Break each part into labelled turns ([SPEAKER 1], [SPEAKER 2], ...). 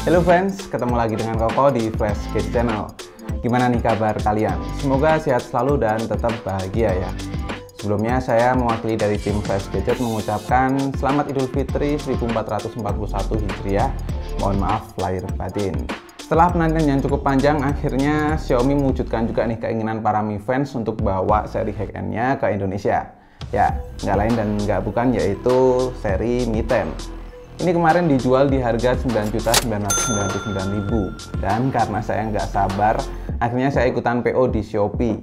[SPEAKER 1] Halo friends, ketemu lagi dengan Koko di Fresh Gadget Channel. Gimana nih kabar kalian? Semoga sehat selalu dan tetap bahagia ya. Sebelumnya saya mewakili dari tim Fresh Gadget mengucapkan Selamat Idul Fitri 1441 Hijriah. Mohon maaf lahir batin. Setelah penantian yang cukup panjang, akhirnya Xiaomi mewujudkan juga nih keinginan para Mi fans untuk bawa seri Hack-N-nya ke Indonesia. Ya, nggak lain dan nggak bukan yaitu seri Mi 10. Ini kemarin dijual di harga 9.999.000 dan karena saya nggak sabar, akhirnya saya ikutan PO di Shopee.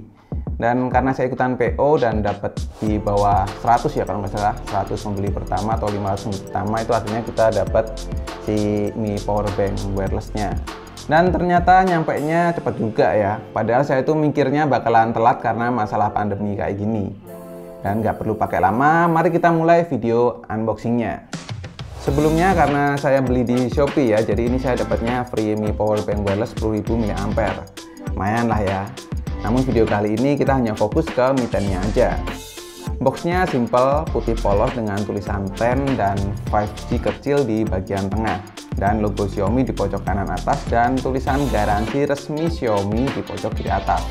[SPEAKER 1] Dan karena saya ikutan PO dan dapat di bawah 100 ya kalau nggak salah, 100 pembeli pertama atau 500 pembeli pertama, itu akhirnya kita dapat si Mi Powerbank wireless-nya. Dan ternyata nyampainya cepat juga ya, padahal saya itu mikirnya bakalan telat karena masalah pandemi kayak gini. Dan nggak perlu pakai lama, mari kita mulai video unboxingnya. Sebelumnya karena saya beli di Shopee ya, jadi ini saya dapatnya free Mi Powerbank wireless 10.000 mAh. Lumayan lah ya. Namun video kali ini kita hanya fokus ke Mi 10-nya aja. Boxnya simple, putih polos dengan tulisan 10 dan 5G kecil di bagian tengah. Dan logo Xiaomi di pojok kanan atas dan tulisan garansi resmi Xiaomi di pojok kiri atas.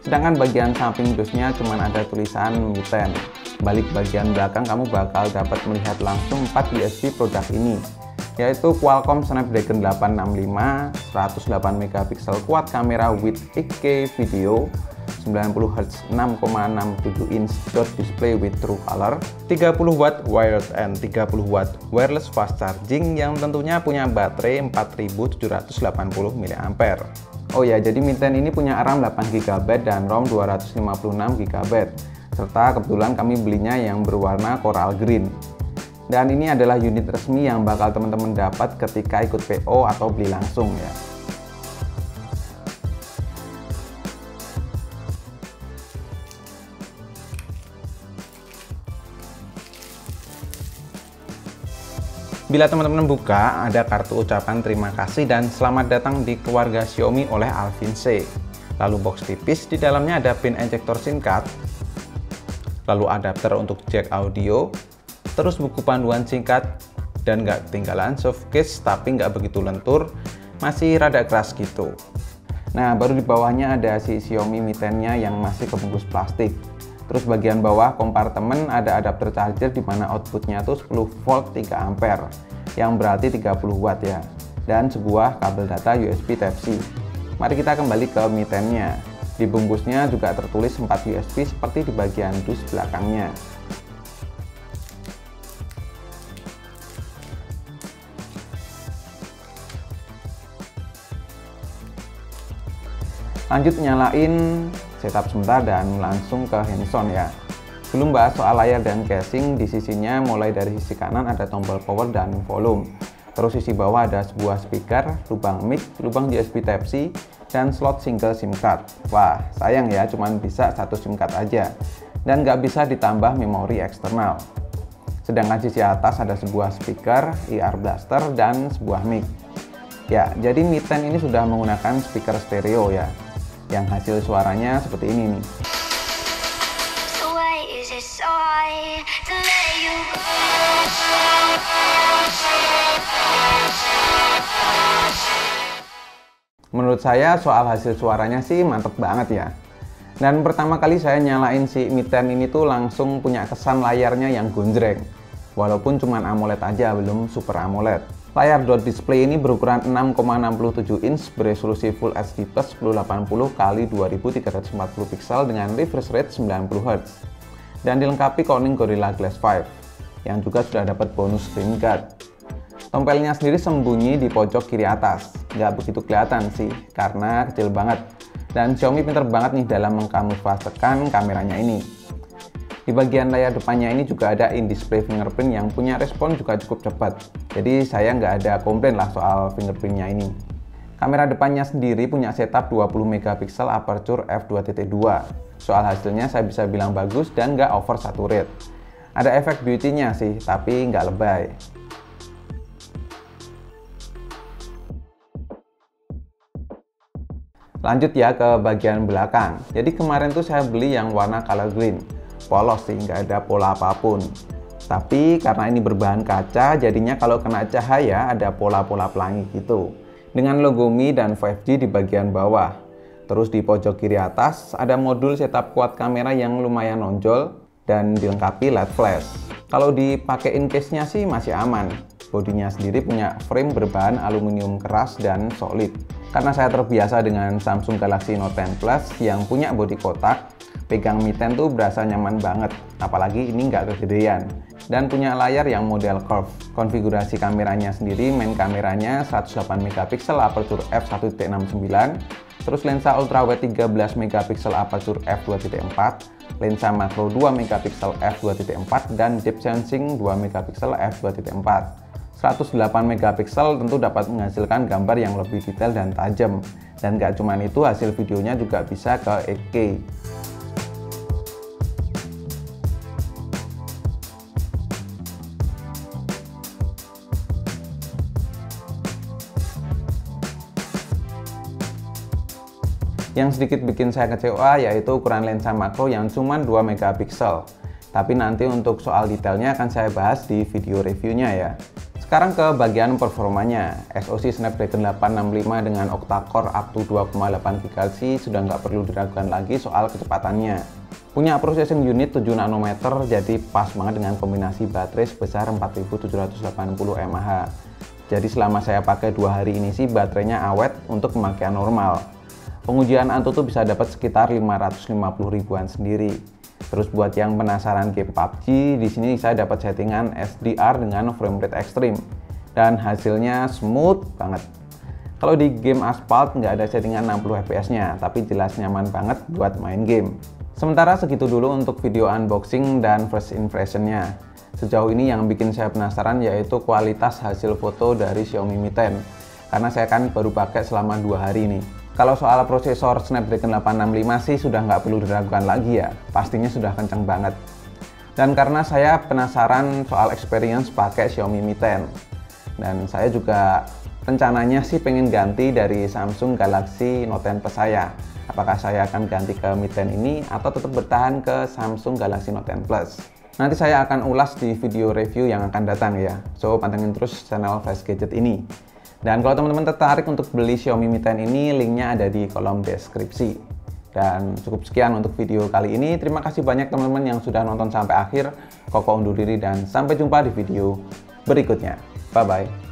[SPEAKER 1] Sedangkan bagian samping dusnya cuma ada tulisan Mi 10. Balik bagian belakang kamu bakal dapat melihat langsung 4 USB produk ini, yaitu Qualcomm Snapdragon 865, 108 megapiksel quad kamera with 8K video, 90Hz 6,67 inch dot display with true color, 30 watt wired and 30 watt wireless fast charging yang tentunya punya baterai 4780 mAh. Oh ya, jadi Mi 10 ini punya RAM 8GB dan ROM 256GB. Serta kebetulan kami belinya yang berwarna coral green. Dan ini adalah unit resmi yang bakal teman-teman dapat ketika ikut PO atau beli langsung ya. Bila teman-teman buka, ada kartu ucapan terima kasih dan selamat datang di keluarga Xiaomi oleh Alvin C. Lalu box tipis, di dalamnya ada pin ejector SIM card, lalu adapter untuk jack audio, terus buku panduan singkat, dan nggak ketinggalan soft case tapi nggak begitu lentur, masih rada keras gitu. Nah, baru di bawahnya ada si Xiaomi Mi 10-nya yang masih kebungkus plastik. Terus bagian bawah kompartemen ada adapter charger di mana outputnya tuh 10 volt 3 ampere yang berarti 30 watt ya, dan sebuah kabel data USB Type-C. Mari kita kembali ke Mi 10-nya. Di bungkusnya juga tertulis 4 USB seperti di bagian dus belakangnya. Lanjut nyalain, setup sebentar dan langsung ke hands-on ya. Belum bahas soal layar dan casing, di sisinya mulai dari sisi kanan ada tombol power dan volume. Terus sisi bawah ada sebuah speaker, lubang mic, lubang USB Type-C, dan slot single SIM card. Wah, sayang ya, cuman bisa satu SIM card aja. Dan nggak bisa ditambah memori eksternal. Sedangkan sisi atas ada sebuah speaker, IR blaster, dan sebuah mic. Ya, jadi Mi 10 ini sudah menggunakan speaker stereo ya. Yang hasil suaranya seperti ini nih. Menurut saya soal hasil suaranya sih mantep banget ya. Dan pertama kali saya nyalain si Mi 10 ini tuh langsung punya kesan layarnya yang gonjreng. Walaupun cuman AMOLED aja, belum Super AMOLED. Layar dot display ini berukuran 6,67 inch beresolusi Full HD Plus 1080 x 2340 piksel dengan refresh rate 90Hz. Dan dilengkapi Corning Gorilla Glass 5 yang juga sudah dapat bonus screen guard. Tompelnya sendiri sembunyi di pojok kiri atas, nggak begitu kelihatan sih karena kecil banget. Dan Xiaomi pinter banget nih dalam mengkamuflasekan kameranya ini. Di bagian layar depannya ini juga ada in-display fingerprint yang punya respon juga cukup cepat. Jadi saya nggak ada komplain lah soal fingerprintnya ini. Kamera depannya sendiri punya setup 20 megapiksel aperture f2.2. Soal hasilnya saya bisa bilang bagus dan nggak over saturate. Ada efek beauty-nya sih, tapi nggak lebay. Lanjut ya ke bagian belakang. Jadi kemarin tuh saya beli yang warna color green. Polos sih, nggak ada pola apapun. Tapi karena ini berbahan kaca, jadinya kalau kena cahaya ada pola-pola pelangi gitu. dengan logo Mi dan 5G di bagian bawah. Terus di pojok kiri atas ada modul setup quad kamera yang lumayan nonjol dan dilengkapi LED flash. Kalau dipakein case-nya sih masih aman. Bodinya sendiri punya frame berbahan aluminium keras dan solid. Karena saya terbiasa dengan Samsung Galaxy Note 10 Plus yang punya bodi kotak, pegang Mi 10 tuh berasa nyaman banget, apalagi ini nggak kegedean. Dan punya layar yang model curve. Konfigurasi kameranya sendiri, main kameranya 108 megapiksel aperture f1.69, terus lensa ultrawide 13 megapiksel aperture f2.4, lensa makro 2 megapiksel f2.4, dan depth sensing 2 megapiksel f2.4. 108 megapiksel tentu dapat menghasilkan gambar yang lebih detail dan tajam. Dan gak cuman itu, hasil videonya juga bisa ke 8K. Yang sedikit bikin saya kecewa yaitu ukuran lensa makro yang cuma 2 megapiksel. Tapi nanti untuk soal detailnya akan saya bahas di video reviewnya ya. Sekarang ke bagian performanya. SoC Snapdragon 865 dengan octa-core up to 2,8 GHz sudah nggak perlu diragukan lagi soal kecepatannya. Punya processing unit 7 nanometer, jadi pas banget dengan kombinasi baterai sebesar 4780 mAh. Jadi selama saya pakai 2 hari ini sih baterainya awet untuk pemakaian normal. Pengujian Antutu bisa dapat sekitar 550 ribuan sendiri. Terus buat yang penasaran game PUBG, di sini saya dapat settingan SDR dengan frame rate ekstrim dan hasilnya smooth banget. Kalau di game Asphalt nggak ada settingan 60 fps-nya, tapi jelas nyaman banget buat main game. Sementara segitu dulu untuk video unboxing dan first impression-nya. Sejauh ini yang bikin saya penasaran yaitu kualitas hasil foto dari Xiaomi Mi 10, karena saya kan baru pakai selama 2 hari nih. Kalau soal prosesor Snapdragon 865 sih sudah nggak perlu diragukan lagi ya, pastinya sudah kencang banget. Dan karena saya penasaran soal experience pakai Xiaomi Mi 10, dan saya juga rencananya sih pengen ganti dari Samsung Galaxy Note 10 Plus saya. Apakah saya akan ganti ke Mi 10 ini atau tetap bertahan ke Samsung Galaxy Note 10 Plus? Nanti saya akan ulas di video review yang akan datang ya, so pantengin terus channel Flash Gadget ini. Dan kalau teman-teman tertarik untuk beli Xiaomi Mi 10 ini, linknya ada di kolom deskripsi. Dan cukup sekian untuk video kali ini. Terima kasih banyak teman-teman yang sudah nonton sampai akhir. Koko undur diri dan sampai jumpa di video berikutnya. Bye-bye.